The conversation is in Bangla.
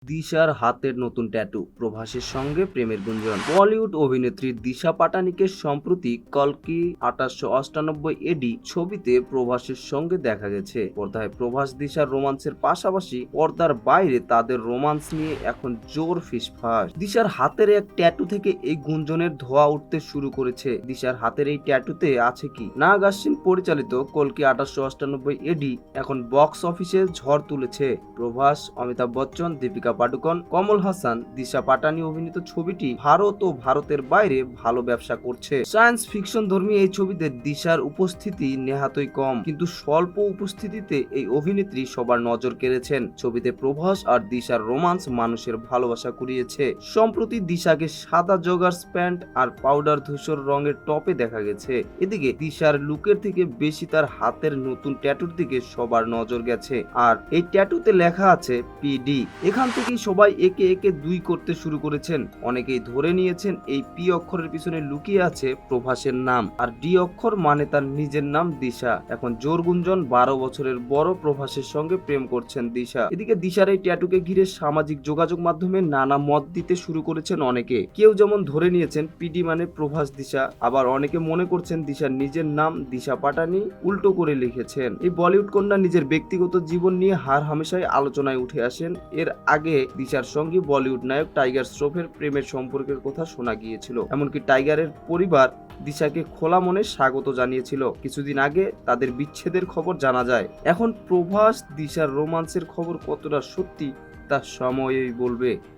দিশার হাতের নতুন ট্যাটু, প্রভাসের সঙ্গে প্রেমের গুঞ্জন। বলিউড অভিনেত্রী দিশা পাটানিকে সম্প্রতি কল্কি 1898 এডি ছবিতে প্রভাসের সঙ্গে দেখা গেছে। পর্দায় প্রভাস দিশার রোমান্সের পাশাপাশি পর্দার বাইরে তাদের রোমান্স নিয়ে এখন জোর ফিসফাস। দিশার হাতের এক ট্যাটু থেকে এই গুঞ্জনের ধোঁয়া উঠতে শুরু করেছে। দিশার হাতের এই ট্যাটুতে আছে কি? নাগ আশ্বিন পরিচালিত কল্কি 1898 এডি এখন বক্স অফিসে ঝড় তুলেছে। প্রভাস, অমিতাভ বচ্চন, দীপিকা পাডুকোন, কমল হাসান, দিশা পাটানি অভিনীত ছবিটি ভারত ও ভারতের বাইরে ভালো ব্যবসা করছে। সায়েন্স ফিকশন ধর্মী এই ছবিতে দিশার উপস্থিতি নেহাতই কম, কিন্তু স্বল্প উপস্থিতিতে এই অভিনেত্রী সবার নজর কেড়েছেন। ছবিতে প্রভাস আর দিশার রোমান্স মানুষের ভালোবাসা কুড়িয়েছে। সম্প্রতি দিশাকে সাদা জগার্স প্যান্ট আর পাউডার ধূসর রঙের টপে দেখা গেছে। এদিকে দিশার লুকের থেকে বেশি তার হাতের নতুন ট্যাটুর দিকে সবার নজর গেছে। আর এই ট্যাটুতে লেখা আছে পিডি। এখান থেকেই সবাই একে একে দুই করতে শুরু করেছেন। অনেকেই ধরে নিয়েছেন এই পি অক্ষরের পিছনে লুকিয়ে আছে প্রভাসের নাম, আর ডি অক্ষর মানে তার নিজের নাম দিশা। এখন জোর গুঞ্জন 12 বছরের বড় প্রভাসের সঙ্গে প্রেম করছেন দিশা। এদিকে দিশার এই ট্যাটুকে ঘিরে সামাজিক যোগাযোগ মাধ্যমে নানা মত দিতে শুরু করেছেন অনেকে। কেউ যেমন ধরে নিয়েছেন পিডি মানে প্রভাস দিশা, আবার অনেকে মনে করছেন দিশার নিজের নাম দিশা পাটানি উল্টো করে লিখেছেন। এই বলিউড কন্যা নিজের ব্যক্তিগত জীবন নিয়ে হার হামেশাই আলোচনায় উঠে আসেন। এর আগে দিশার সঙ্গে বলিউড নায়ক টাইগার শ্রফের প্রেমের সম্পর্কের কথা শোনা গিয়েছিল। এমনকি টাইগারের পরিবার দিশাকে খোলা মনে স্বাগত জানিয়েছিল। কিছুদিন আগে তাদের বিচ্ছেদের খবর জানা যায়। এখন প্রভাস দিশার রোমান্সের খবর কতটা সত্যি তা সময়ই বলবে।